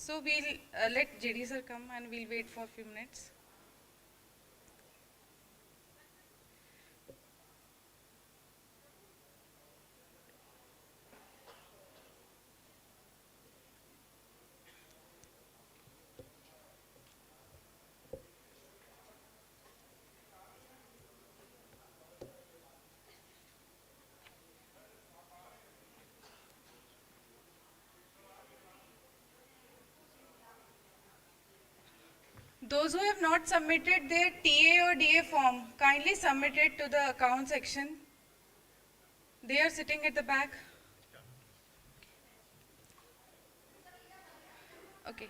So we'll let JD sir come and we'll wait for a few minutes. Those who have not submitted their TA or DA form, kindly submit it to the account section. They are sitting at the back. Okay.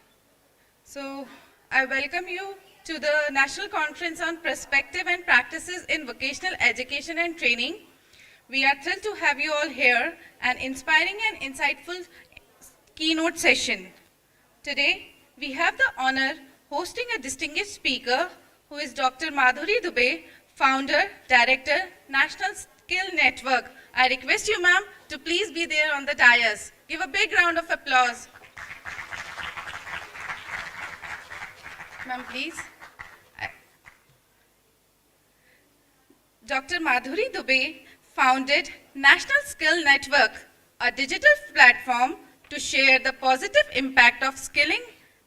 So I welcome you to the National Conference on Perspective and Practices in Vocational Education and Training. We are thrilled to have you all here, an inspiring and insightful keynote session. Today, we have the honor hosting a distinguished speaker who is Dr. Madhuri Dubey, founder, director, National Skill Network. I request you, ma'am, to please be there on the dais. Give a big round of applause. Ma'am, please. Dr. Madhuri Dubey founded National Skill Network, a digital platform to share the positive impact of skilling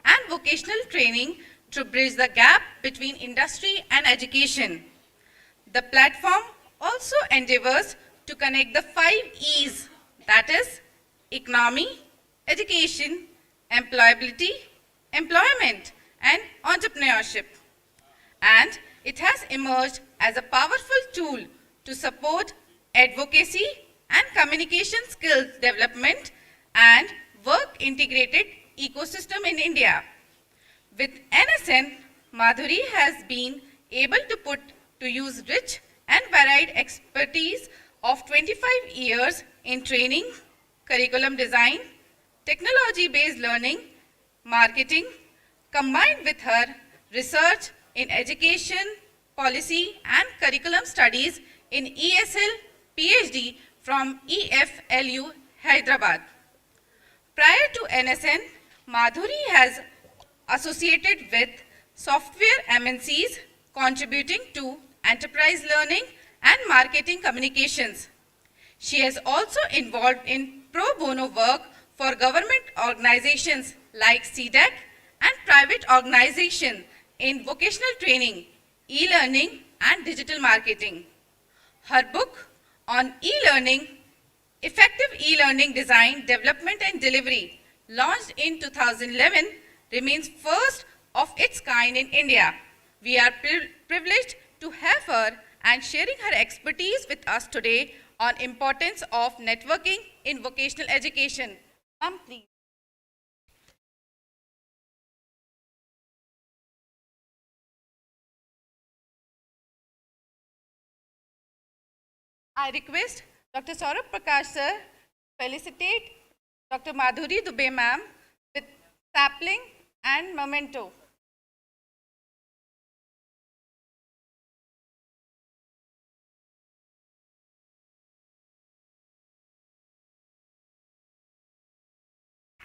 and vocational training to bridge the gap between industry and education. The platform also endeavors to connect the 5 E's, that is, economy, education, employability, employment, and entrepreneurship. And it has emerged as a powerful tool to support advocacy and communication skills development and work integrated ecosystem in India. With NSN, Madhuri has been able to put to use rich and varied expertise of 25 years in training, curriculum design, technology-based learning, marketing, combined with her research in education, policy and curriculum studies in ESL PhD from EFLU, Hyderabad. Prior to NSN, Madhuri has associated with software MNCs contributing to enterprise learning and marketing communications. She has also involved in pro bono work for government organizations like CDEC and private organizations in vocational training, e-learning and digital marketing. Her book on e-learning, Effective E-Learning Design, Development and Delivery, launched in 2011, remains first of its kind in India. We are privileged to have her and sharing her expertise with us today on importance of networking in vocational education. Ma'am, please. I request Dr. Saurabh Prakash sir felicitate Dr. Madhuri Dubey ma'am with sapling and memento.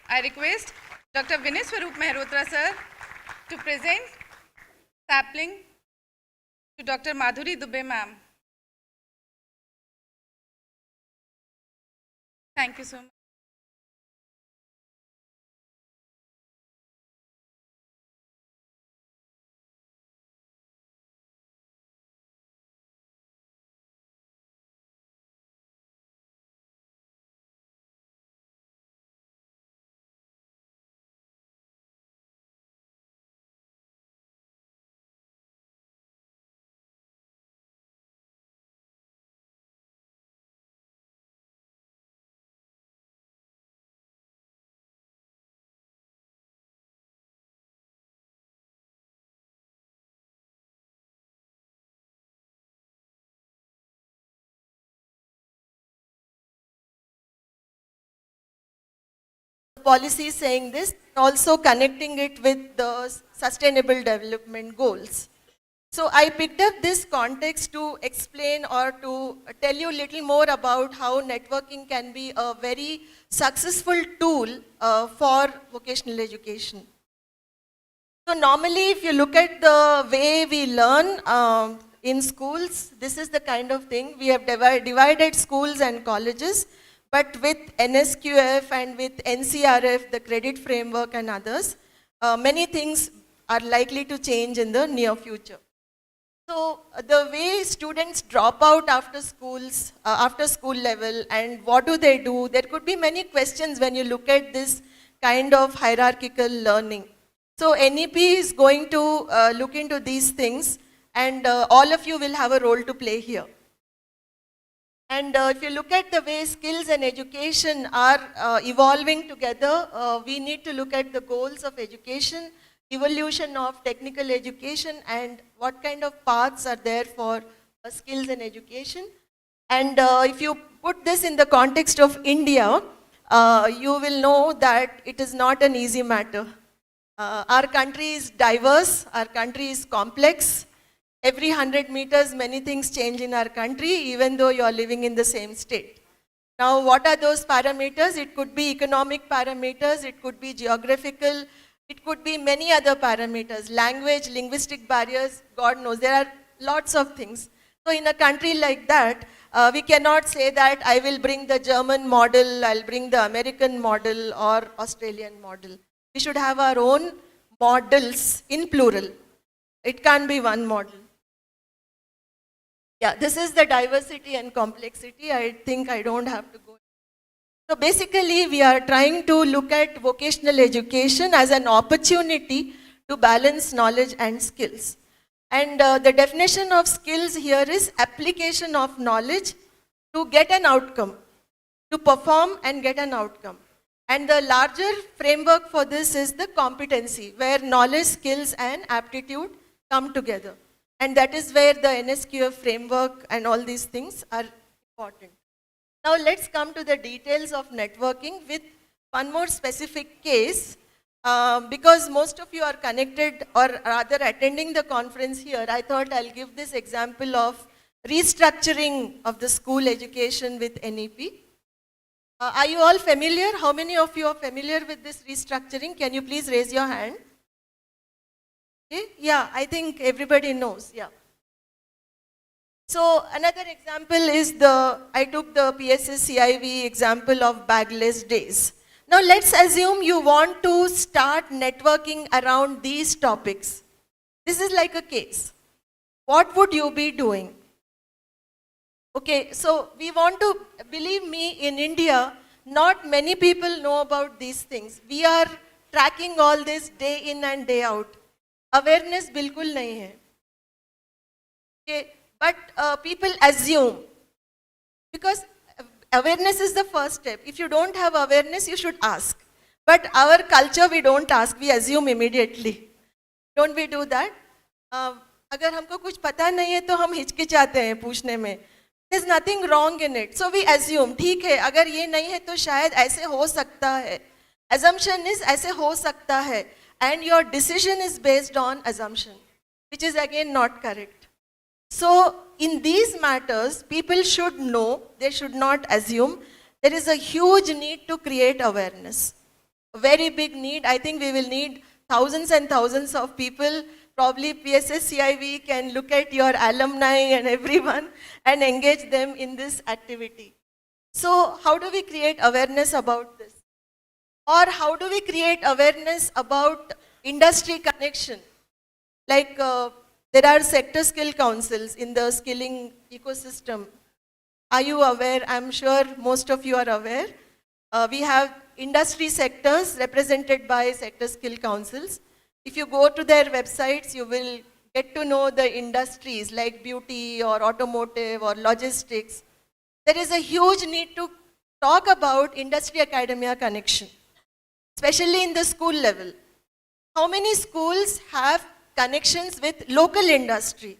I request Dr. Vinay Swarup Mehrotra sir to present sapling to Dr. Madhuri Dubey ma'am. Thank you so much. Policy saying this, also connecting it with the sustainable development goals. So I picked up this context to explain or to tell you a little more about how networking can be a very successful tool for vocational education. So normally, if you look at the way we learn in schools, this is the kind of thing. We have divided schools and colleges, but with NSQF and with NCRF, the credit framework and others, many things are likely to change in the near future. So the way students drop out after schools, after school level, and what do they do? There could be many questions when you look at this kind of hierarchical learning. So NEP is going to look into these things, and all of you will have a role to play here. And if you look at the way skills and education are evolving together, we need to look at the goals of education, evolution of technical education, and what kind of paths are there for skills and education. And if you put this in the context of India, you will know that it is not an easy matter. Our country is diverse, our country is complex. Every 100 meters, many things change in our country, even though you are living in the same state. Now, what are those parameters? It could be economic parameters, it could be geographical, it could be many other parameters, language, linguistic barriers, God knows, there are lots of things. So in a country like that, we cannot say that I will bring the German model, I'll bring the American model or Australian model. We should have our own models in plural. It can't be one model. Yeah, this is the diversity and complexity. I think I don't have to go. So basically, we are trying to look at vocational education as an opportunity to balance knowledge and skills. And the definition of skills here is application of knowledge to get an outcome, to perform and get an outcome. And the larger framework for this is the competency, where knowledge, skills, and aptitude come together. And that is where the NSQF framework and all these things are important. Now let's come to the details of networking with one more specific case. Because most of you are connected or rather attending the conference here, I thought I'll give this example of restructuring of the school education with NEP. Are you all familiar? How many of you are familiar with this restructuring? Can you please raise your hand? Okay. Yeah, I think everybody knows. Yeah. So another example is I took the PSSCIVE example of bagless days. Now let's assume you want to start networking around these topics. This is like a case. What would you be doing? Okay, so we want to, believe me, in India, not many people know about these things. We are tracking all this day in and day out. Awareness bilkul nahi hai. Okay, but people assume, because awareness is the first step. If you don't have awareness, you should ask. But our culture, we don't ask, we assume immediately. Don't we do that? अगर हमको कुछ पता नहीं है तो हम हिचकिचाते हैं पूछने में. There's nothing wrong in it. So we assume, ठीक है, अगर ये नहीं है तो शायद ऐसे हो सकता है. Assumption is ऐसे हो सकता है. And your decision is based on assumption, which is again not correct. So in these matters, people should know, they should not assume. There is a huge need to create awareness. A very big need. I think we will need thousands and thousands of people. Probably PSSCIVE can look at your alumni and everyone and engage them in this activity. So how do we create awareness about this? Or how do we create awareness about industry connection? Like there are sector skill councils in the skilling ecosystem. Are you aware? I'm sure most of you are aware. We have industry sectors represented by sector skill councils. If you go to their websites, you will get to know the industries like beauty or automotive or logistics. There is a huge need to talk about industry-academia connection, especially in the school level. How many schools have connections with local industry?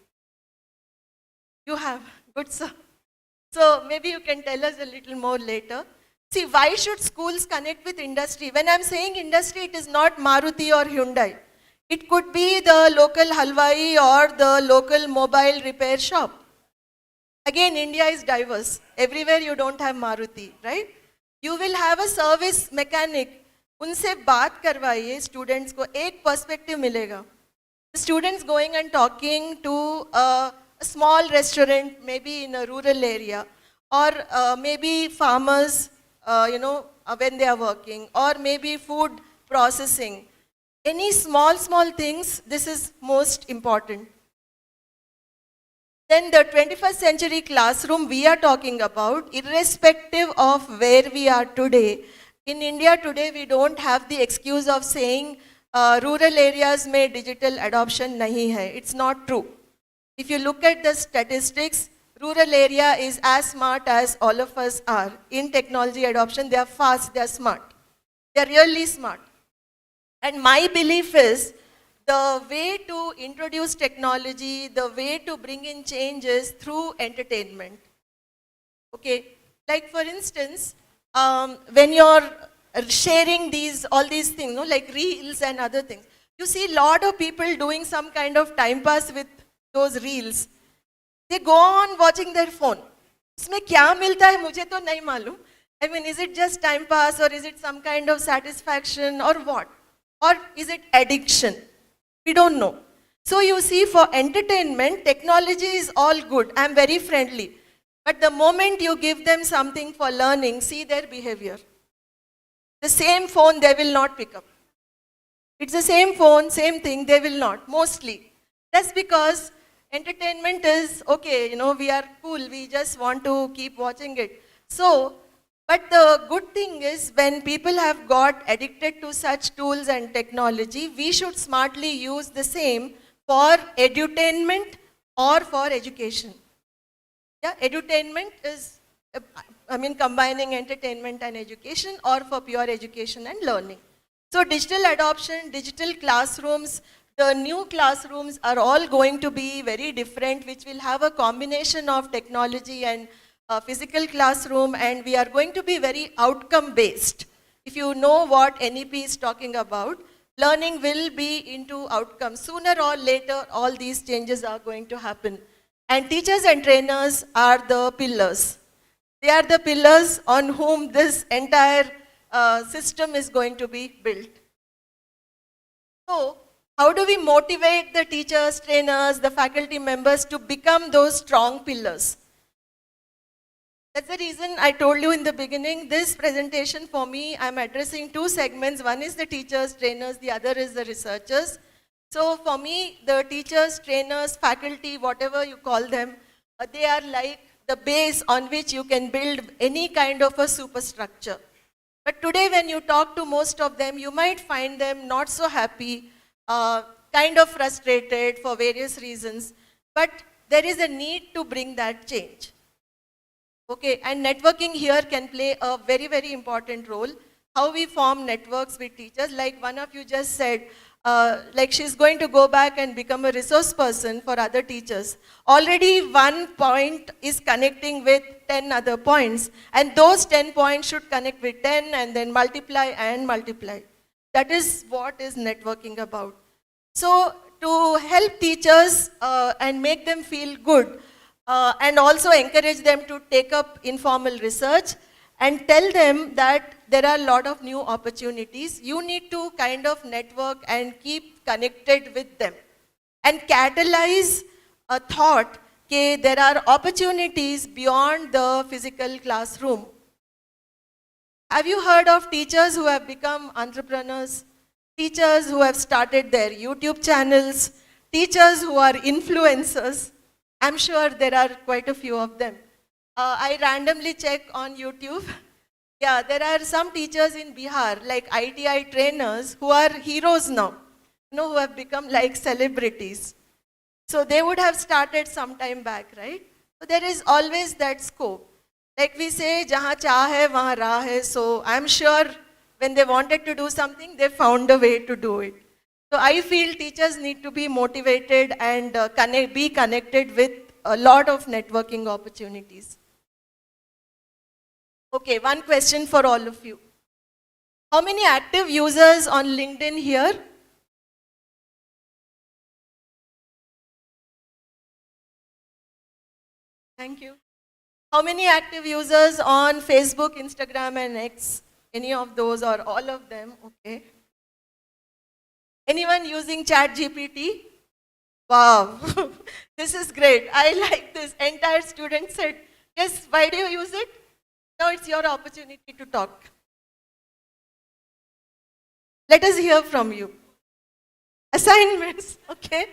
You have. Good, sir. So maybe you can tell us a little more later. See, why should schools connect with industry? When I'm saying industry, it is not Maruti or Hyundai. It could be the local halwai or the local mobile repair shop. Again, India is diverse. Everywhere you don't have Maruti, right? You will have a service mechanic. उनसे बात करवाइए students को एक perspective मिलेगा. The students going and talking to a small restaurant, maybe in a rural area, or maybe farmers, when they are working, or maybe food processing. Any small things, this is most important. Then the 21st century classroom we are talking about, irrespective of where we are today. In India today, we don't have the excuse of saying rural areas mein digital adoption nahi hai. It's not true. If you look at the statistics, rural area is as smart as all of us are. In technology adoption, they are fast, they are smart. They are really smart. And my belief is, the way to introduce technology, the way to bring in change is through entertainment. Okay, like for instance, when you're sharing all these things, like reels and other things, you see a lot of people doing some kind of time pass with those reels. They go on watching their phone. इसमें क्या मिलता है मुझे तो नहीं मालूम. I mean, is it just time pass or is it some kind of satisfaction or what? Or is it addiction? We don't know. So you see, for entertainment, technology is all good. I'm very friendly. But the moment you give them something for learning, see their behavior. The same phone they will not pick up. It's the same phone, same thing, they will not, mostly. That's because entertainment is, okay, we are cool, we just want to keep watching it. So, but the good thing is, when people have got addicted to such tools and technology, we should smartly use the same for edutainment or for education. Yeah, edutainment is, combining entertainment and education, or for pure education and learning. So digital adoption, digital classrooms, the new classrooms are all going to be very different, which will have a combination of technology and physical classroom, and we are going to be very outcome based. If you know what NEP is talking about, learning will be into outcomes. Sooner or later, all these changes are going to happen. And teachers and trainers are the pillars. They are the pillars on whom this entire system is going to be built. So, how do we motivate the teachers, trainers, the faculty members to become those strong pillars? That's the reason I told you in the beginning, this presentation for me, I'm addressing two segments. One is the teachers, trainers, the other is the researchers. So for me, the teachers, trainers, faculty, whatever you call them, they are like the base on which you can build any kind of a superstructure. But today when you talk to most of them, you might find them not so happy, kind of frustrated for various reasons. But there is a need to bring that change. Okay, and networking here can play a very, very important role. How we form networks with teachers, like one of you just said, like she's going to go back and become a resource person for other teachers. Already one point is connecting with 10 other points, and those 10 points should connect with 10 and then multiply and multiply. That is what is networking about. So to help teachers and make them feel good, and also encourage them to take up informal research and tell them that there are a lot of new opportunities. You need to kind of network and keep connected with them and catalyze a thought that there are opportunities beyond the physical classroom. Have you heard of teachers who have become entrepreneurs? Teachers who have started their YouTube channels? Teachers who are influencers? I'm sure there are quite a few of them. I randomly check on YouTube. Yeah, there are some teachers in Bihar, like ITI trainers, who are heroes now, who have become like celebrities. So they would have started some time back, right? So there is always that scope. Like we say, jahan cha hai, wahan raah hai. So I'm sure when they wanted to do something, they found a way to do it. So I feel teachers need to be motivated and be connected with a lot of networking opportunities. Okay, one question for all of you. How many active users on LinkedIn here? Thank you. How many active users on Facebook, Instagram, and X? Any of those or all of them? Okay. Anyone using ChatGPT? Wow, this is great. I like this. Entire student said, yes, why do you use it? Now it's your opportunity to talk. Let us hear from you. Assignments, okay?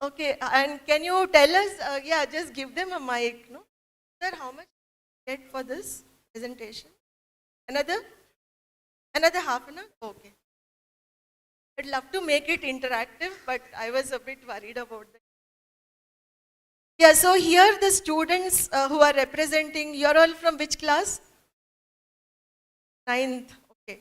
Okay, and can you tell us, yeah, just give them a mic, no? Sir, how much get for this presentation? Another? Another half an hour? Okay. I'd love to make it interactive, but I was a bit worried about that. Yeah, so here the students who are representing, you're all from which class? Ninth, okay.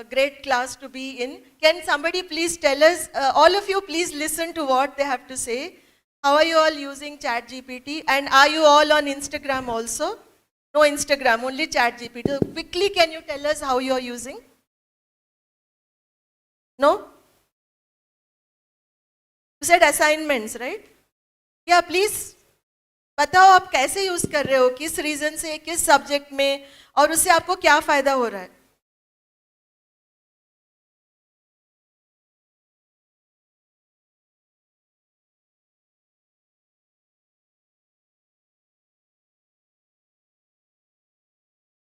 Great class to be in. Can somebody please tell us, all of you please listen to what they have to say. How are you all using ChatGPT? And are you all on Instagram also? No Instagram, only ChatGPT. So quickly, can you tell us how you are using? No? You said assignments, right? Yeah, please. बताओ आप कैसे use कर रहे हो, किस reason से, किस subject में, और उससे आपको क्या फायदा हो रहा है?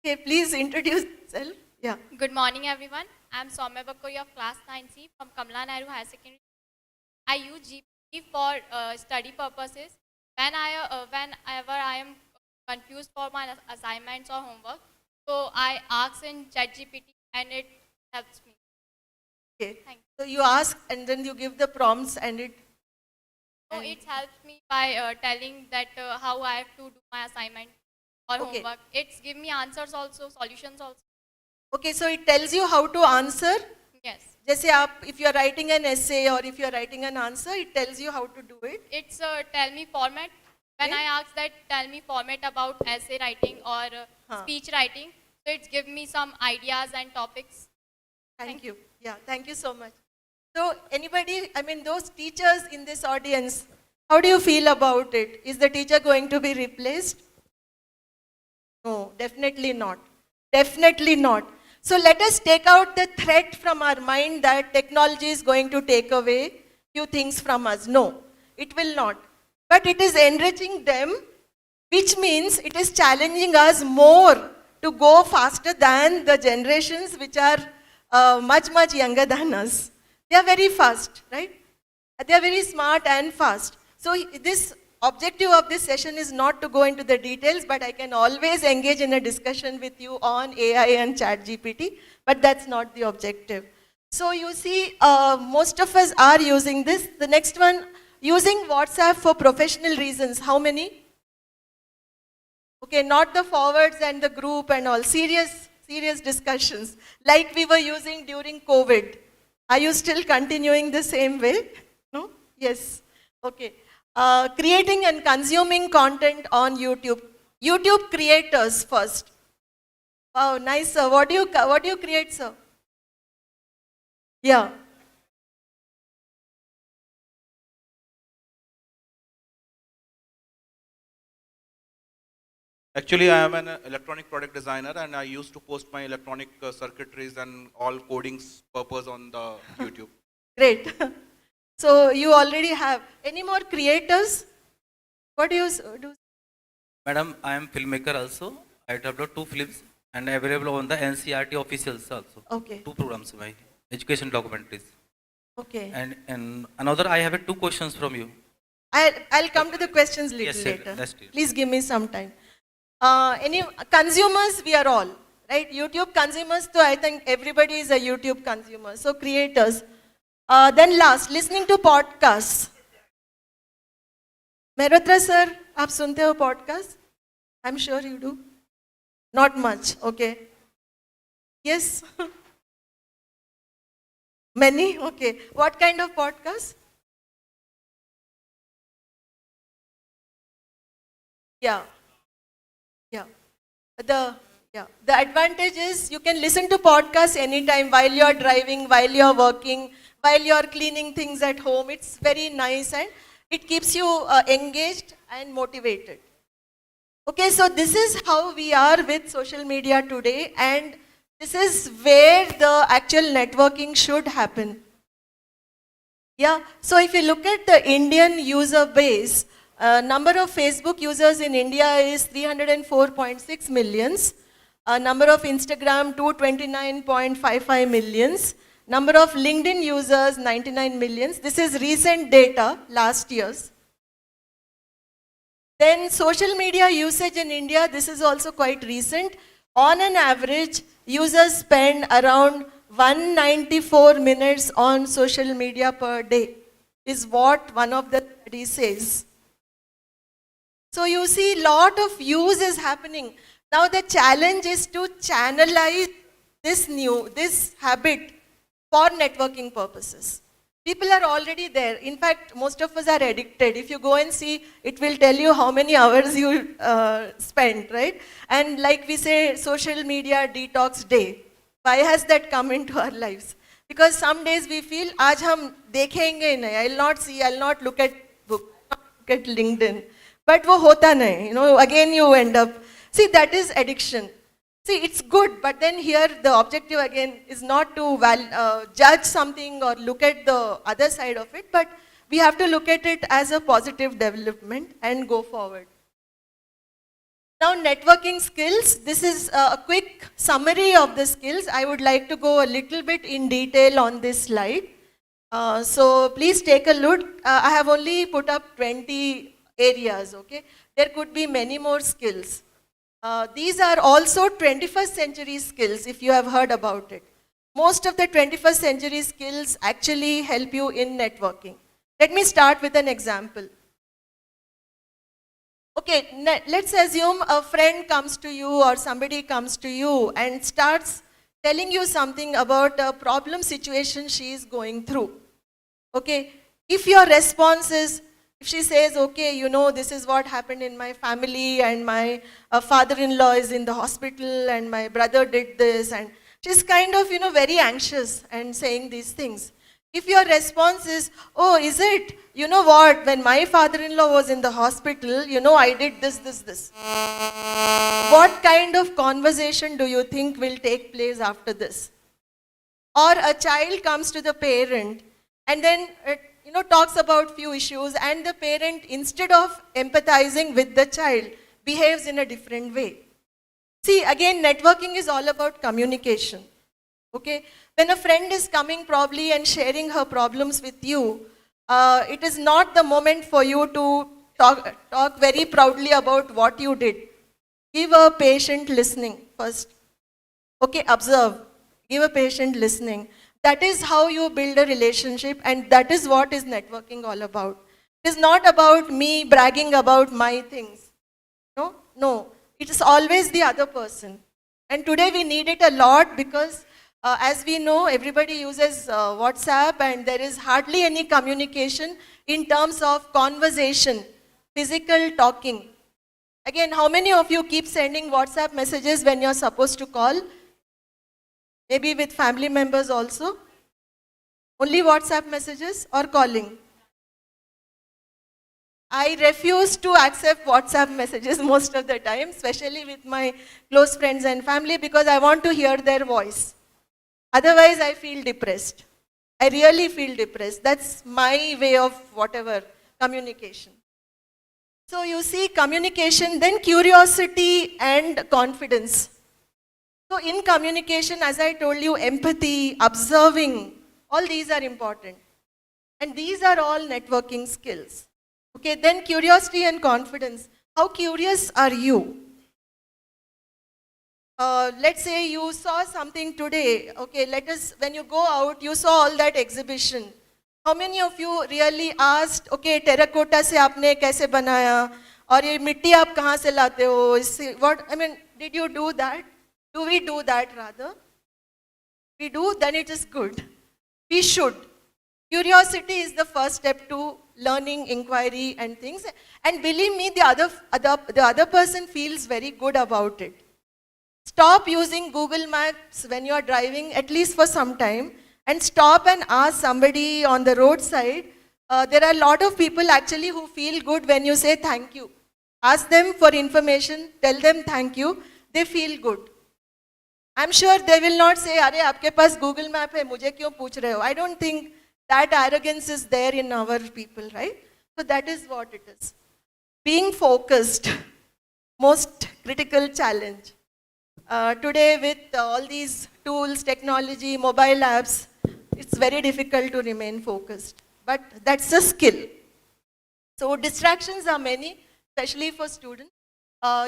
Okay, please introduce yourself. Yeah. Good morning, everyone. I'm Soumya Bakuri of class 9C from Kamala Nehru Higher Secondary. I use GPT for study purposes. Whenever I am confused for my assignments or homework, so I ask in ChatGPT and it helps me. Okay. Thank you. So you ask and then you give the prompts and it. So it helps me by telling that how I have to do my assignment or Okay. homework. It's give me answers also, solutions also. Okay, so it tells you how to answer. Yes. जैसे आप, if you are writing an essay or if you are writing an answer, it tells you how to do it. It's tell me format. When Okay. I ask that, tell me format about essay writing or speech writing, so it's give me some ideas and topics. Thank you. Yeah, thank you so much. So anybody, I mean those teachers in this audience, how do you feel about it? Is the teacher going to be replaced? No, definitely not. Definitely not. So let us take out the threat from our mind that technology is going to take away few things from us. No, it will not. But it is enriching them, which means it is challenging us more to go faster than the generations which are much, much younger than us. They are very fast, right? They are very smart and fast. So this objective of this session is not to go into the details, but I can always engage in a discussion with you on AI and ChatGPT, but that's not the objective. So you see, most of us are using this. The next one, using WhatsApp for professional reasons. How many? Okay, not the forwards and the group and all. Serious discussions, like we were using during COVID. Are you still continuing the same way? No? Yes. Okay. Creating and consuming content on YouTube. YouTube creators first. Wow, nice, sir. What do you create, sir? Yeah. Actually, I am an electronic product designer and I used to post my electronic circuitries and all codings purpose on the YouTube. Great. So you already have. Any more creators? What do you do? Madam, I am filmmaker also. I developed 2 films and available on the NCRT officials also. Okay. 2 programs, my education documentaries. Okay. And another, I have 2 questions from you. I'll come to the questions little Yes, sir. later. That's it. Please give me some time. Any consumers, we are all, right? YouTube consumers, so I think everybody is a YouTube consumer. So creators. Then last, listening to podcasts. Mehrotra sir, आप सुनते हो podcast? I'm sure you do. Not much, okay. Yes. Many, okay. What kind of podcast? Yeah. Yeah. The advantage is you can listen to podcasts anytime while you're driving, while you're working, while you're cleaning things at home. It's very nice. And It keeps you engaged and motivated. Okay, so this is how we are with social media today, and this is where the actual networking should happen. Yeah, so if you look at the Indian user base, number of Facebook users in India is 304.6 millions. Number of Instagram 229.55 millions. Number of LinkedIn users 99 millions. This is recent data, last year's. Then social media usage in India, this is also quite recent. On an average, users spend around 194 minutes on social media per day, is what one of the studies says. So you see, lot of use is happening. Now the challenge is to channelize this habit for networking purposes. People are already there. In fact, most of us are addicted. If you go and see, it will tell you how many hours you spend, right? And like we say, social media detox day. Why has that come into our lives? Because some days we feel, aaj hum dekhenge nahi, I'll not see, I'll not look at book, I'll not look at LinkedIn. But wo hota nahi, again you end up. See, that is addiction. See, it's good, but then here the objective again is not to judge something or look at the other side of it, but we have to look at it as a positive development and go forward. Now, networking skills, this is a quick summary of the skills. I would like to go a little bit in detail on this slide. So please take a look. I have only put up 20 areas, okay? There could be many more skills. These are also 21st century skills, if you have heard about it. Most of the 21st century skills actually help you in networking. Let me start with an example. Okay, let's assume a friend comes to you or somebody comes to you and starts telling you something about a problem situation she is going through. Okay, if your response is, if she says, okay, this is what happened in my family and my father-in-law is in the hospital and my brother did this, and she's kind of, very anxious and saying these things. If your response is, oh, is it? You know what, when my father-in-law was in the hospital, I did this. What kind of conversation do you think will take place after this? Or a child comes to the parent and then talks about few issues, and the parent, instead of empathizing with the child, behaves in a different way. See, again, networking is all about communication. Okay? When a friend is coming probably and sharing her problems with you, it is not the moment for you to talk very proudly about what you did. Give a patient listening first. Okay, observe. Give a patient listening. That is how you build a relationship, and that is what is networking all about. It is not about me bragging about my things. No. It is always the other person. And today we need it a lot because as we know, everybody uses WhatsApp and there is hardly any communication in terms of conversation, physical talking. Again, how many of you keep sending WhatsApp messages when you're supposed to call? Maybe with family members also? Only WhatsApp messages or calling? I refuse to accept WhatsApp messages most of the time, especially with my close friends and family, because I want to hear their voice. Otherwise, I feel depressed. I really feel depressed. That's my way of whatever, communication. So you see, communication, then curiosity and confidence. So in communication, as I told you, empathy, observing, all these are important. And these are all networking skills. Okay, then curiosity and confidence. How curious are you? Let's say you saw something today. Okay, when you go out, you saw all that exhibition. How many of you really asked, okay, terracotta se aapne kaise banaya? Or ye mitti aap kahan se late ho? Did you do that? Do we do that rather? We do, then it is good. We should. Curiosity is the first step to learning, inquiry and things. And believe me, the other person feels very good about it. Stop using Google Maps when you are driving, at least for some time, and stop and ask somebody on the roadside, there are a lot of people actually who feel good when you say thank you. Ask them for information, tell them thank you, they feel good. I'm sure they will not say, "Arey, आपके पास Google Map है, मुझे क्यों पूछ रहे हो?" I don't think that arrogance is there in our people, right? So that is what it is. Being focused, most critical challenge. Today with all these tools, technology, mobile apps, it's very difficult to remain focused. But that's a skill. So distractions are many, especially for students.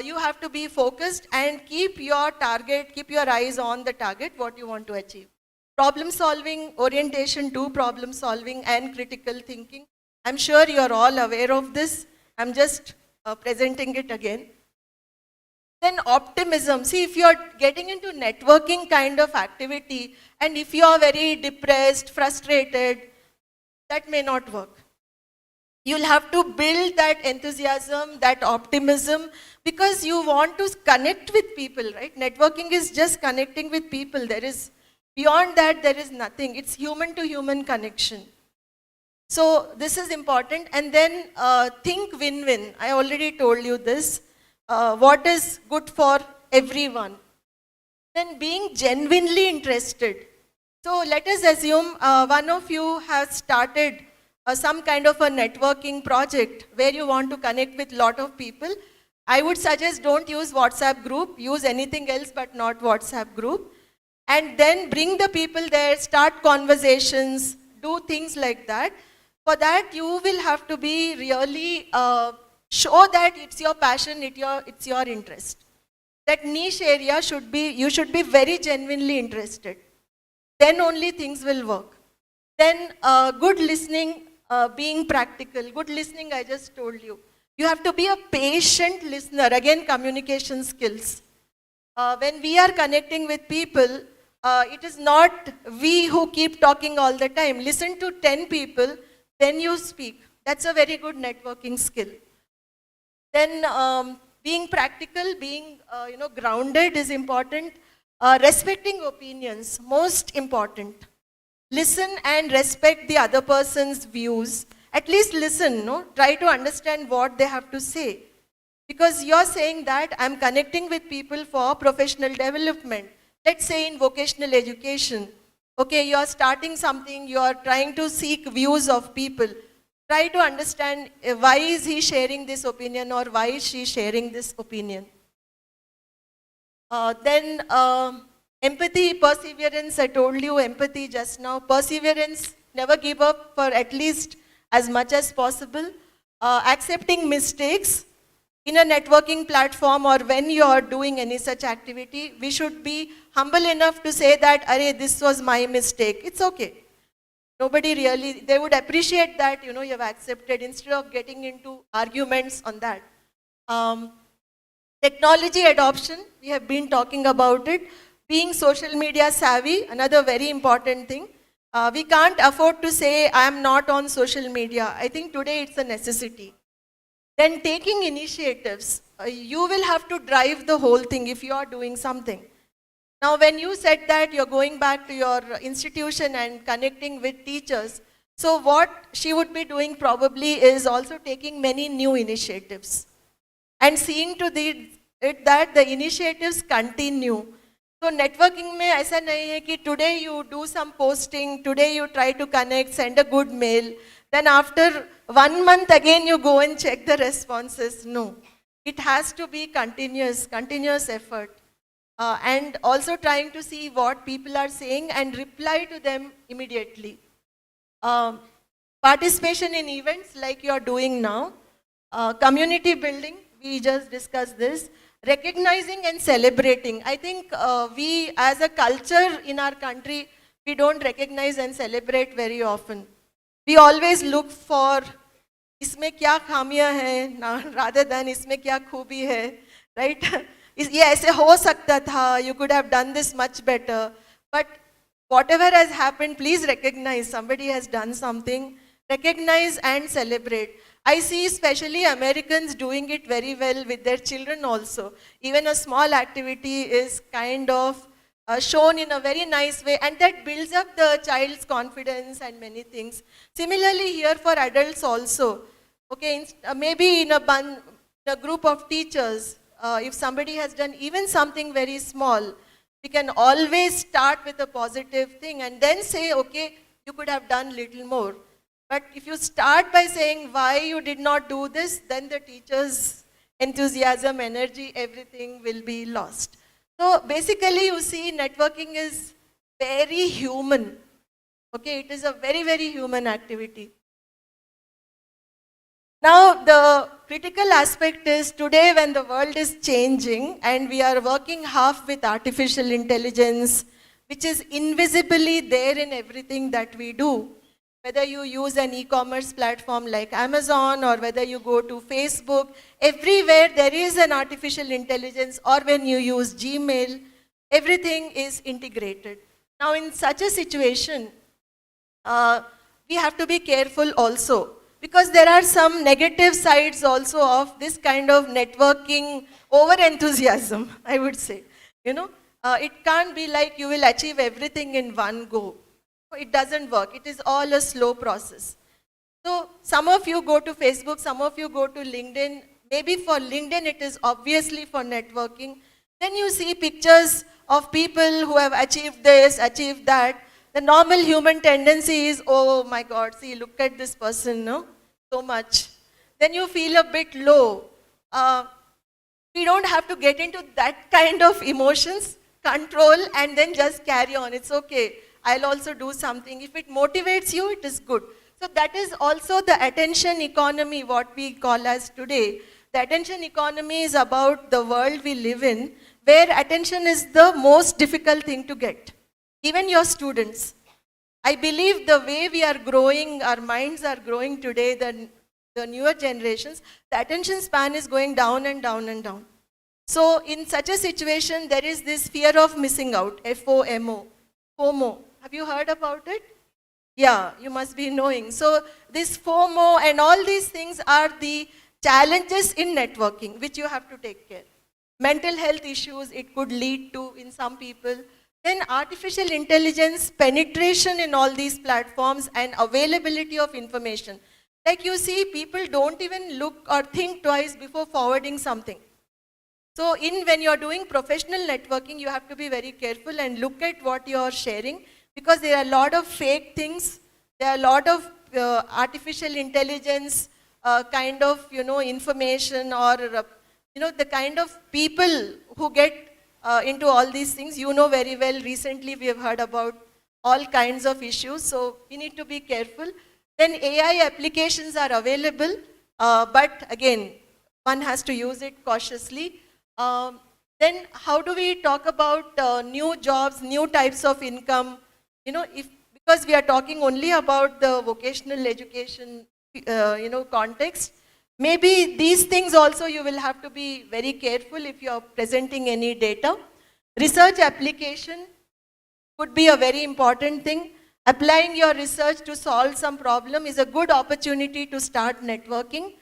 You have to be focused and keep your target, keep your eyes on the target, what you want to achieve. Problem solving, orientation to problem solving and critical thinking. I'm sure you're all aware of this. I'm just presenting it again. Then optimism. See, if you're getting into networking kind of activity and if you're very depressed, frustrated, that may not work. You'll have to build that enthusiasm, that optimism, because you want to connect with people, right? Networking is just connecting with people. Beyond that, there is nothing. It's human to human connection. So this is important. And then think win-win. I already told you this. What is good for everyone. Then being genuinely interested. So let us assume one of you has started some kind of a networking project where you want to connect with a lot of people. I would suggest don't use WhatsApp group, use anything else but not WhatsApp group. And then bring the people there, start conversations, do things like that. For that, you will have to be really, show that it's your passion, it's your interest. That niche area you should be very genuinely interested. Then only things will work. Then good listening, being practical. Good listening, I just told you. You have to be a patient listener. Again, communication skills. When we are connecting with people, it is not we who keep talking all the time. Listen to 10 people, then you speak. That's a very good networking skill. Then being practical, being grounded is important. Respecting opinions, most important. Listen and respect the other person's views. At least listen, no? Try to understand what they have to say. Because you're saying that I'm connecting with people for professional development. Let's say in vocational education. Okay, you're starting something, you're trying to seek views of people. Try to understand why is he sharing this opinion or why is she sharing this opinion. Then empathy, perseverance, I told you empathy just now. Perseverance, never give up for at least as much as possible. Accepting mistakes in a networking platform or when you are doing any such activity, we should be humble enough to say that, "Arey, this was my mistake." It's okay. Nobody really, they would appreciate that, you have accepted instead of getting into arguments on that. Technology adoption, we have been talking about it. Being social media savvy, another very important thing. We can't afford to say, "I am not on social media." I think today it's a necessity. Then taking initiatives. You will have to drive the whole thing if you are doing something. Now when you said that you're going back to your institution and connecting with teachers, so what she would be doing probably is also taking many new initiatives and seeing to it that the initiatives continue. So networking में ऐसा नहीं है कि today you do some posting, today you try to connect, send a good mail, then after 1 month again you go and check the responses. No, it has to be continuous effort. And also trying to see what people are saying and reply to them immediately. Participation in events like you are doing now. Community building, we just discussed this. Recognizing and celebrating. I think we as a culture in our country, we don't recognize and celebrate very often. We always look for, इसमें क्या खामियां हैं, rather than इसमें क्या खूबी है, right? ये ऐसे हो सकता था, you could have done this much better. But whatever has happened, please recognize somebody has done something. Recognize and celebrate. I see especially Americans doing it very well with their children also. Even a small activity is kind of shown in a very nice way, and that builds up the child's confidence and many things. Similarly, here for adults also, okay, maybe in a group of teachers, if somebody has done even something very small, we can always start with a positive thing and then say, okay, you could have done little more. But if you start by saying why you did not do this, then the teacher's enthusiasm, energy, everything will be lost. So basically, you see, networking is very human. Okay, it is a very, very human activity. Now, the critical aspect is today when the world is changing and we are working half with artificial intelligence, which is invisibly there in everything that we do. Whether you use an e-commerce platform like Amazon or whether you go to Facebook, everywhere there is an artificial intelligence, or when you use Gmail, everything is integrated. Now, in such a situation, we have to be careful also, because there are some negative sides also of this kind of networking over-enthusiasm, I would say. You know, it can't be like you will achieve everything in one go. It doesn't work. It is all a slow process. So some of you go to Facebook, some of you go to LinkedIn. Maybe for LinkedIn it is obviously for networking. Then you see pictures of people who have achieved this, achieved that. The normal human tendency is, oh my God, see, look at this person, no? So much. Then you feel a bit low. We don't have to get into that kind of emotions, control, and then just carry on. It's okay. I'll also do something. If it motivates you, it is good. So that is also the attention economy, what we call as today. The attention economy is about the world we live in, where attention is the most difficult thing to get. Even your students. I believe the way we are growing, our minds are growing today, the newer generations, the attention span is going down and down and down. So in such a situation, there is this fear of missing out, FOMO, FOMO. Have you heard about it? Yeah, you must be knowing. So this FOMO and all these things are the challenges in networking, which you have to take care. Mental health issues it could lead to in some people. Then artificial intelligence, penetration in all these platforms and availability of information. Like you see, people don't even look or think twice before forwarding something. So when you're doing professional networking, you have to be very careful and look at what you're sharing, because there are a lot of fake things, there are a lot of artificial intelligence kind of, information, or, the kind of people who get into all these things. You know very well, recently we have heard about all kinds of issues, so we need to be careful. Then AI applications are available, but again, one has to use it cautiously. Then how do we talk about new jobs, new types of income? Because we are talking only about the vocational education, context, maybe these things also you will have to be very careful if you are presenting any data. Research application could be a very important thing. Applying your research to solve some problem is a good opportunity to start networking.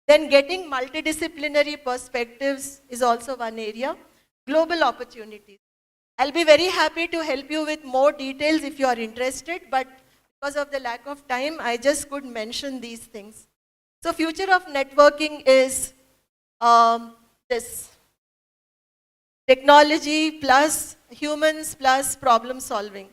Then getting multidisciplinary perspectives is also one area. Global opportunities. I'll be very happy to help you with more details if you are interested, but because of the lack of time, I just could mention these things. So future of networking is this. Technology plus humans plus problem solving.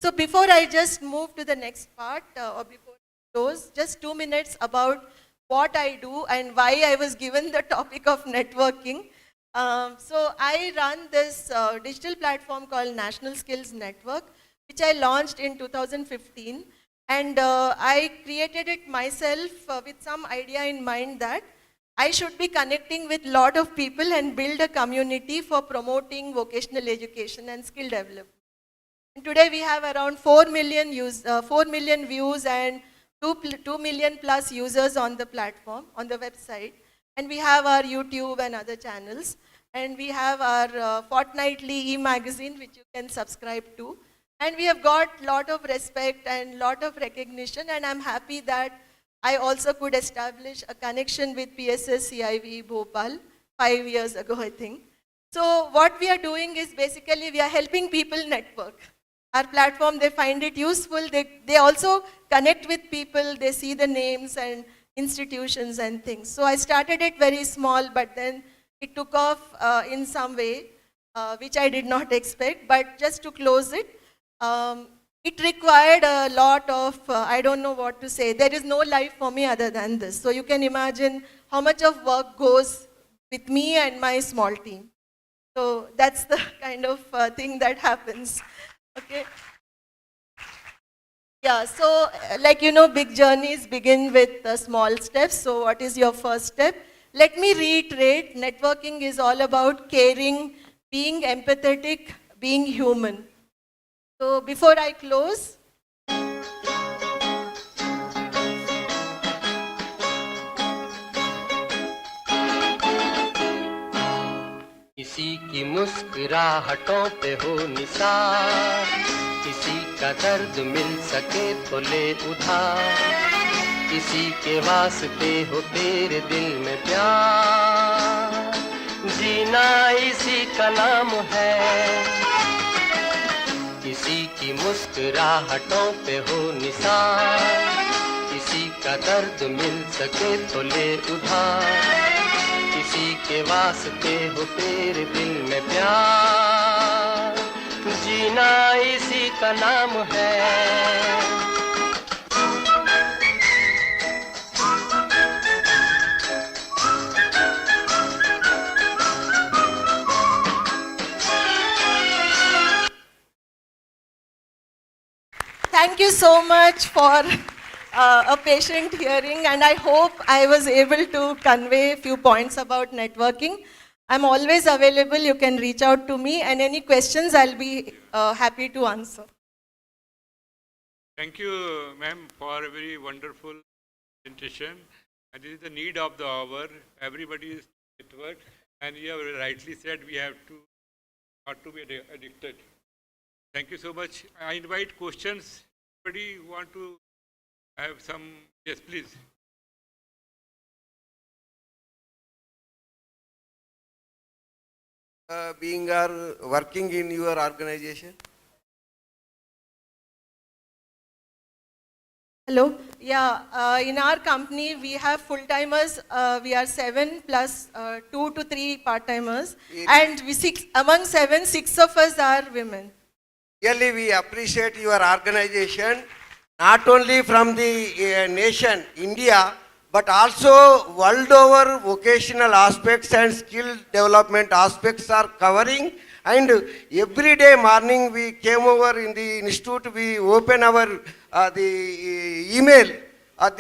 So before I just move to the next part, or before I close, just 2 minutes about what I do and why I was given the topic of networking. So I run this digital platform called National Skills Network, which I launched in 2015. And I created it myself with some idea in mind that I should be connecting with a lot of people and build a community for promoting vocational education and skill development. And today we have around 4 million views and 2 million plus users on the platform, on the website. And we have our YouTube and other channels. And we have our fortnightly e-magazine, which you can subscribe to. And we have got a lot of respect and lot of recognition, and I'm happy that I also could establish a connection with PSSCIVE Bhopal 5 years ago, I think. So what we are doing is basically we are helping people network. Our platform, they find it useful. They also connect with people. They see the names and institutions and things. So I started it very small, but then it took off in some way, which I did not expect. But just to close it, it required a lot of, I don't know what to say. There is no life for me other than this. So you can imagine how much of work goes with me and my small team. So that's the kind of thing that happens. Okay. Yeah, so like you know, big journeys begin with small steps. So what is your first step? Let me reiterate, networking is all about caring, being empathetic, being human. So before I close, किसी की मुस्कुराहटों पे हो निसार, किसी का दर्द मिल सके तो ले उधार, किसी के वास्ते हो तेरे दिल में प्यार, जीना इसी का नाम है। किसी की मुस्कुराहटों पे हो निसार, किसी का दर्द मिल सके तो ले उधार, किसी के वास्ते हो तेरे दिल में प्यार, जीना इसी का नाम है। thank you so much for a patient hearing, and I hope I was able to convey a few points about networking. I'm always available. You can reach out to me, and any questions I'll be happy to answer. Thank you, ma'am, for a very wonderful presentation. And this is the need of the hour. Everybody is network, and you have rightly said we have to not to be addicted. Thank you so much. I invite questions. Anybody want to have some? Yes, please. Being or working in your organization? Hello. Yeah, in our company we have full-timers. We are 7 plus 2 to 3 part-timers, and among 7, 6 of us are women. Really, we appreciate your organization, not only from the nation, India, but also world over vocational aspects and skill development aspects are covering. And every day morning we came over in the institute, we open our the email,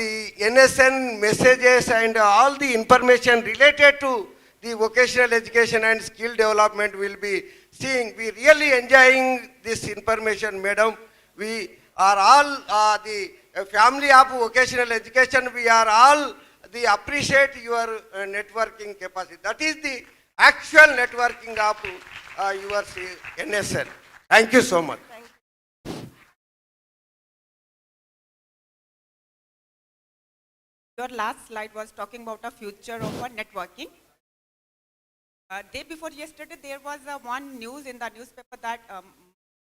the NSN messages and all the information related to the vocational education and skill development will be seeing. We really enjoying this information, madam. We are all the family of vocational education. We are all appreciate your networking capacity. That is the actual networking of your NSN. Thank you so much. Your last slide was talking about a future of networking. Day before yesterday, there was one news in the newspaper that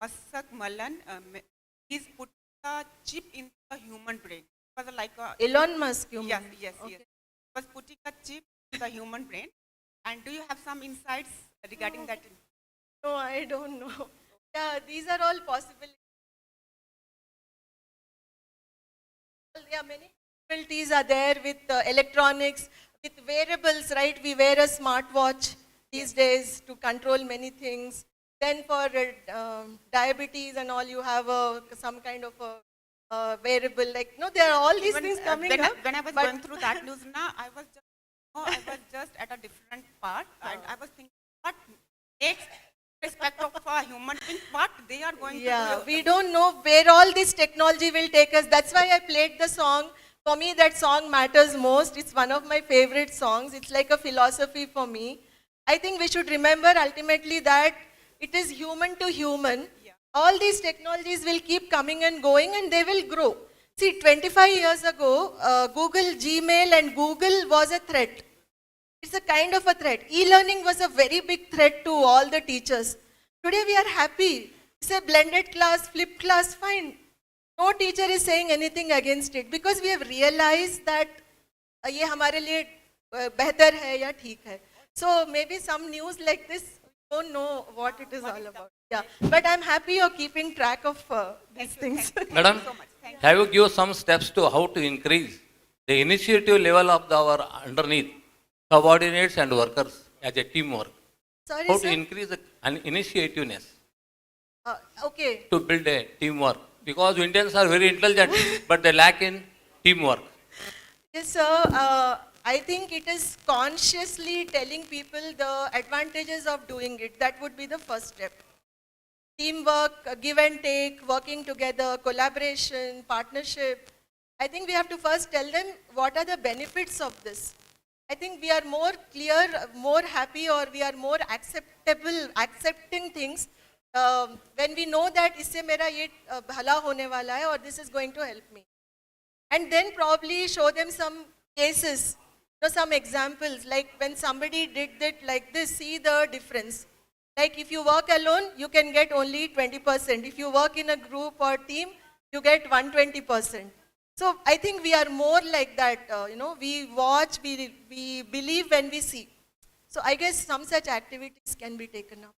Masak Malan is put a chip in the human brain. It was like a, Elon Musk, you mean? yes, yes, Okay. yes. Was putting a chip in the human brain. And do you have some insights regarding that? No, I don't know. Yeah, these are all possibilities. Yeah, many possibilities are there with electronics, with wearables, right? We wear a smartwatch these days to control many things. Then for diabetes and all, you have some kind of a wearable. Like, no, there are all these Even, things coming when up. when I was but- going through that news, I was just at a different part, and I was thinking, what takes respect of a human being, what they are going Yeah, to do. we don't know where all this technology will take us. That's why I played the song. For me, that song matters most. It's one of my favorite songs. It's like a philosophy for me. I think we should remember ultimately that it is human to human. Yeah. All these technologies will keep coming and going, and they will grow. See, 25 years ago, Google, Gmail and Google was a threat. It's a kind of a threat. E-learning was a very big threat to all the teachers. Today we are happy. It's a blended class, flipped class, fine. No teacher is saying anything against it because we have realized that ये हमारे लिए बेहतर है या ठीक है. So maybe some news like this, don't know what it is all about. Yeah, but I'm happy you're keeping track of these things. Madam, have you given some steps to how to increase the initiative level of our underneath subordinates and workers as a teamwork? Sorry, How to sir. increase an initiativeness Okay. to build a teamwork? Because Indians are very intelligent, but they lack in teamwork. Yes, sir. I think it is consciously telling people the advantages of doing it. That would be the first step. Teamwork, give and take, working together, collaboration, partnership. I think we have to first tell them what are the benefits of this. I think we are more clear, more happy, or we are more accepting things when we know that इससे मेरा ये भला होने वाला है और this is going to help me. And then probably show them some cases, some examples, like when somebody did it like this, see the difference. Like if you work alone, you can get only 20%. If you work in a group or team, you get 120%. So I think we are more like that, we watch, we believe when we see. So I guess some such activities can be taken up.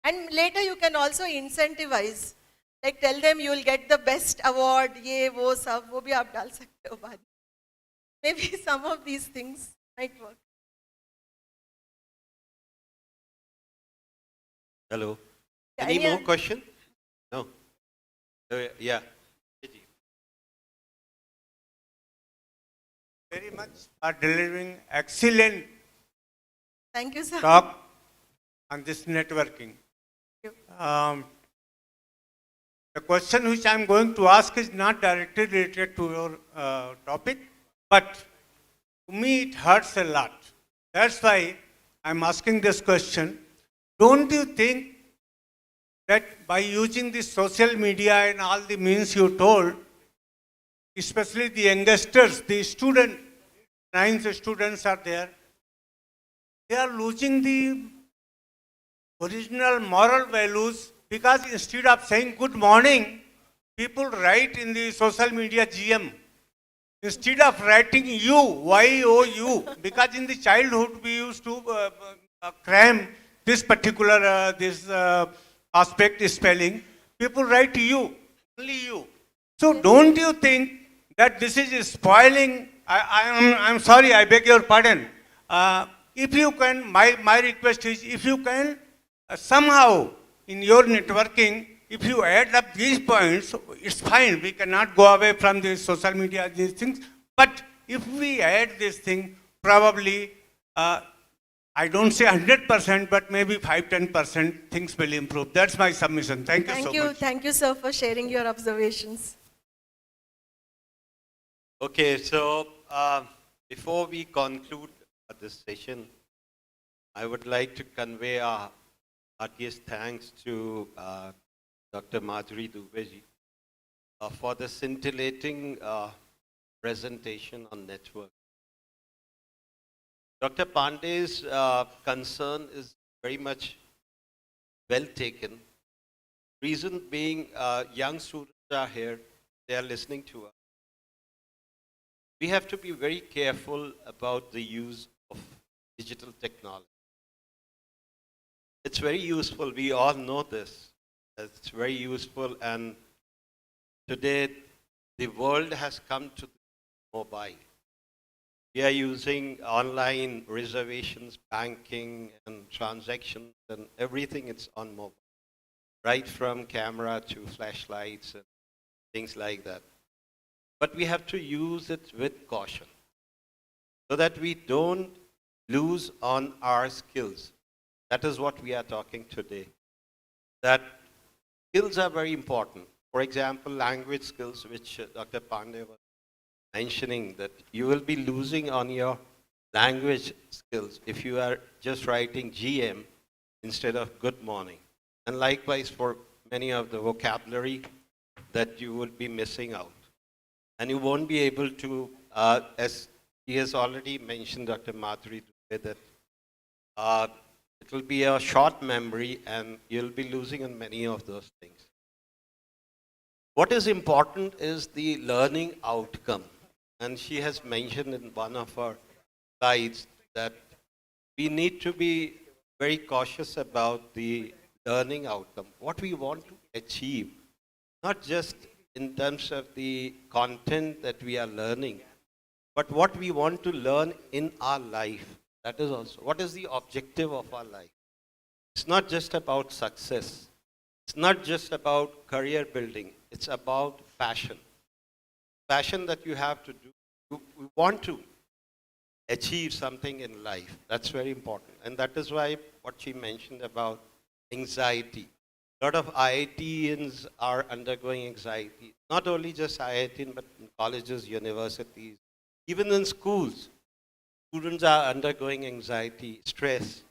And later you can also incentivize. Like tell them you will get the best award, ye, wo, sab, wo bhi aap dal sakte ho baad mein. Maybe some of these things might work. Hello. Yeah, Any more yeah. question? No. Yeah. Very much are delivering excellent Thank you, sir. talk on this networking. Thank you. The question which I am going to ask is not directly related to your topic, but to me it hurts a lot. That's why I am asking this question. Don't you think that by using the social media and all the means you told, especially the youngsters, the students, 9th students are there, they are losing the original moral values because instead of saying good morning, people write in the social media GM. Instead of writing you, Y-O-U, because in the childhood we used to cram this particular this aspect spelling, people write you, only you. So don't you think that this is spoiling? I'm sorry, I beg your pardon. If you can, my request is, if you can somehow in your networking, if you add up these points, it's fine. We cannot go away from the social media, these things. But if we add this thing, probably, I don't say 100%, but maybe 5-10% things will improve. That's my submission. Thank you so much. Thank you, sir, for sharing your observations. Okay, so before we conclude this session, I would like to convey our heartiest thanks to Dr. Madhuri Dubey for the scintillating presentation on network. Dr. Pandey's concern is very much well taken. Reason being, young students are here, they are listening to us. We have to be very careful about the use of digital technology. It's very useful, we all know this. It's very useful, and today the world has come to mobile. We are using online reservations, banking, and transactions, and everything is on mobile, right from camera to flashlights and things like that. But we have to use it with caution so that we don't lose on our skills. That is what we are talking today. That skills are very important. For example, language skills, which Dr. Pandey was mentioning, that you will be losing on your language skills if you are just writing GM instead of good morning. And likewise for many of the vocabulary that you will be missing out. And you won't be able to, as he has already mentioned, Dr. Madhuri, with it. It will be a short memory and you'll be losing on many of those things. What is important is the learning outcome. And she has mentioned in one of her slides that we need to be very cautious about the learning outcome, what we want to achieve, not just in terms of the content that we are learning, but what we want to learn in our life. That is also, what is the objective of our life? It's not just about success. It's not just about career building. It's about passion. Passion that you have to do. You want to achieve something in life. That's very important. And that is why what she mentioned about anxiety. A lot of IITians are undergoing anxiety. Not only just IIT, but in colleges, universities, even in schools. Students are undergoing anxiety, stress.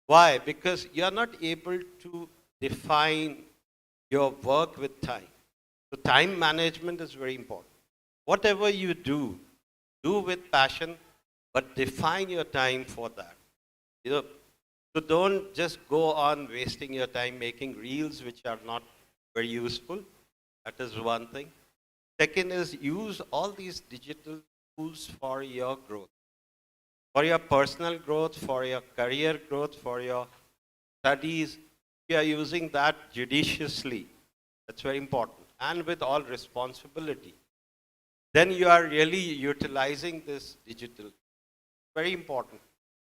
Why? Because you are not able to define your work with time. So time management is very important. Whatever you do with passion, but define your time for that. So don't just go on wasting your time making reels which are not very useful. That is one thing. Second is use all these digital tools for your growth. For your personal growth, for your career growth, for your studies. You are using that judiciously. That's very important. And with all responsibility. Then you are really utilizing this digital. Very important.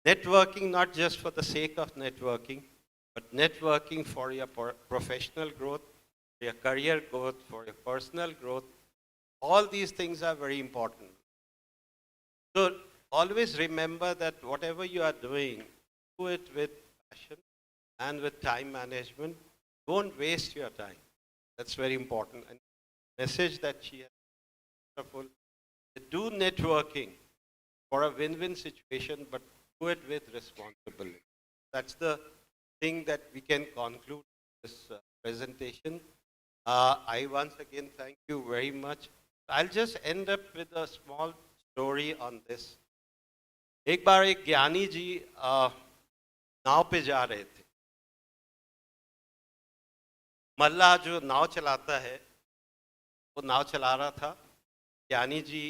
Networking not just for the sake of networking, but networking for your professional growth, for your career growth, for your personal growth. All these things are very important. So always remember that whatever you are doing, do it with passion and with time management. Don't waste your time. That's very important. And the message that she has wonderful. Do networking for a win-win situation, but do it with responsibility. That's the thing that we can conclude this presentation. I once again thank you very much. I'll just end up with a small story on this. एक बार एक ज्ञानी जी नाव पे जा रहे थे. मल्लाह जो नाव चलाता है, वो नाव चला रहा था. ज्ञानी जी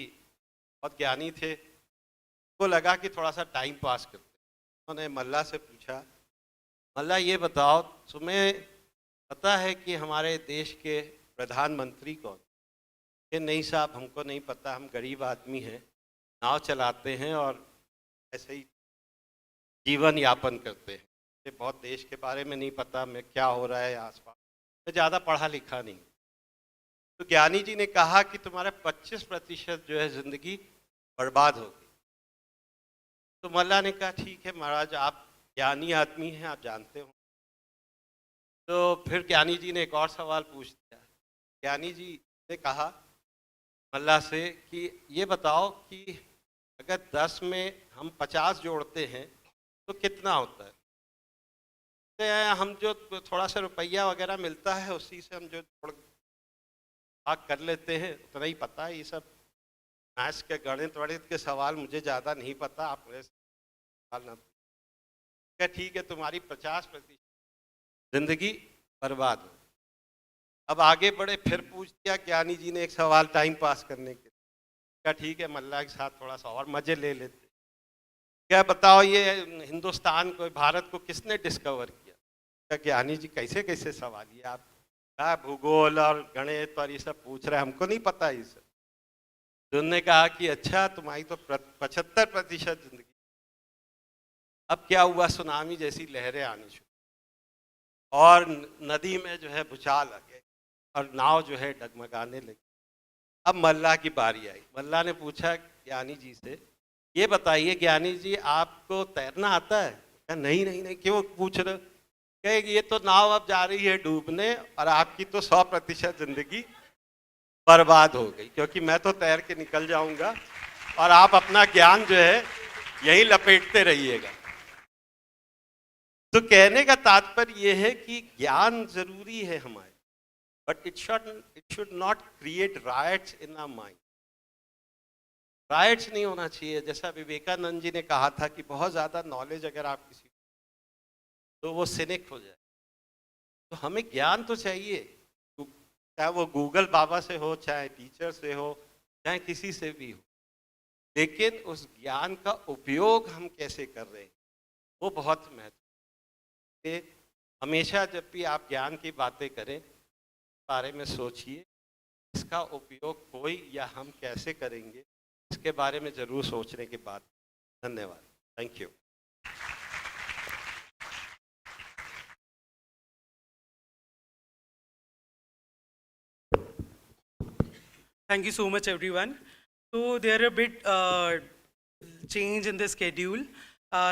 बहुत ज्ञानी थे. को लगा कि थोड़ा सा टाइम पास करते. उन्होंने मल्लाह से पूछा, मल्लाह ये बताओ, तुम्हें पता है कि हमारे देश के प्रधानमंत्री कौन? कि नहीं साहब, हमको नहीं पता, हम गरीब आदमी हैं, नाव चलाते हैं और ऐसे ही जीवन यापन करते हैं. मुझे बहुत देश के बारे में नहीं पता, मैं क्या हो रहा है आसपास, मैं ज़्यादा पढ़ा लिखा नहीं. तो ज्ञानी जी ने कहा कि तुम्हारा 25% जो है ज़िंदगी बर्बाद हो गई. तो मल्लाह ने कहा ठीक है महाराज, आप ज्ञानी आदमी हैं, आप जानते हो. तो फिर ज्ञानी जी ने एक और सवाल पूछ दिया. ज्ञानी जी ने कहा मल्लाह से कि ये बताओ कि अगर 10 में हम 50 जोड़ते हैं तो कितना होता है? तो हम जो थोड़ा सा रुपया वगैरह मिलता है उसी से हम जो थोड़ा भाग कर लेते हैं, उतना ही पता है. ये सब मैथ्स के गणित के सवाल मुझे ज़्यादा नहीं पता, आप मेरे सवाल ना. क्या ठीक है, तुम्हारी 50% जिंदगी बर्बाद हो. अब आगे बढ़े, फिर पूछ दिया ज्ञानी जी ने एक सवाल टाइम पास करने के. क्या ठीक है, मल्लाह के साथ थोड़ा सा और मजे ले लेते. क्या बताओ, ये हिंदुस्तान को, भारत को किसने डिस्कवर किया? क्या ज्ञानी जी कैसे कैसे सवाल, ये आप क्या भूगोल और गणित और ये सब पूछ रहे हैं, हमको नहीं पता ये सब. तो उन्होंने कहा कि अच्छा, तुम्हारी तो 75% जिंदगी. अब क्या हुआ, सुनामी जैसी लहरें आनी शुरू और नदी में जो है भूचाल आ गए और नाव जो है डगमगाने लगी. अब मल्लाह की बारी आई. मल्लाह ने पूछा ज्ञानी जी से, ये बताइए ज्ञानी जी, आपको तैरना आता है? क्या नहीं नहीं नहीं. क्यों पूछ रहे? कहे ये तो नाव अब जा रही है डूबने और आपकी तो 100% जिंदगी बर्बाद हो गई, क्योंकि मैं तो तैर के निकल जाऊंगा और आप अपना ज्ञान जो है यही लपेटते रहिएगा. तो कहने का तात्पर्य यह है कि ज्ञान जरूरी है हमारे, but it should not create riots in our mind. Riots नहीं होना चाहिए। जैसा विवेकानंद जी ने कहा था कि बहुत ज़्यादा नॉलेज अगर आप किसी तो वो सिनिक हो जाए। तो हमें ज्ञान तो चाहिए, चाहे वो गूगल बाबा से हो, चाहे टीचर से हो, चाहे किसी से भी हो, लेकिन उस ज्ञान का उपयोग हम कैसे कर रहे हैं वो बहुत महत्वपूर्ण है। हमेशा जब भी आप ज्ञान की बातें करें, बारे में सोचिए इसका उपयोग कोई या हम कैसे करेंगे, इसके बारे में जरूर सोचने की बात। धन्यवाद। Thank you. Thank you so much, everyone. So there are a bit change in the schedule.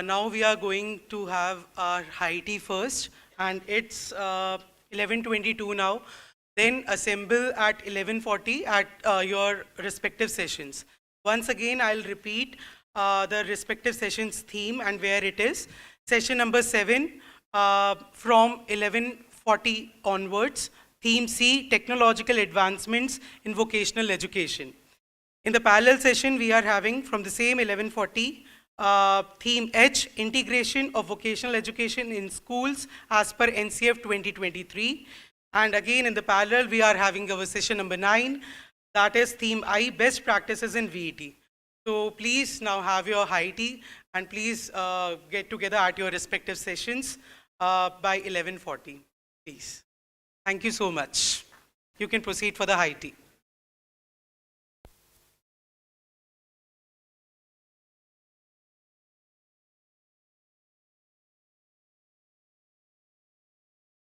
Now we are going to have our high tea first, and it's 11:22 now. Then assemble at 11:40 at your respective sessions. Once again, I'll repeat the respective sessions theme and where it is. Session number 7 from 11:40 onwards. Theme C, Technological Advancements in Vocational Education. In the parallel session, we are having from the same 11:40, Theme H, Integration of Vocational Education in Schools as per NCF 2023. And again, in the parallel, we are having our session number 9, that is Theme I, Best Practices in VET. So please now have your high tea and please get together at your respective sessions by 11:40, please. Thank you so much. You can proceed for the high tea.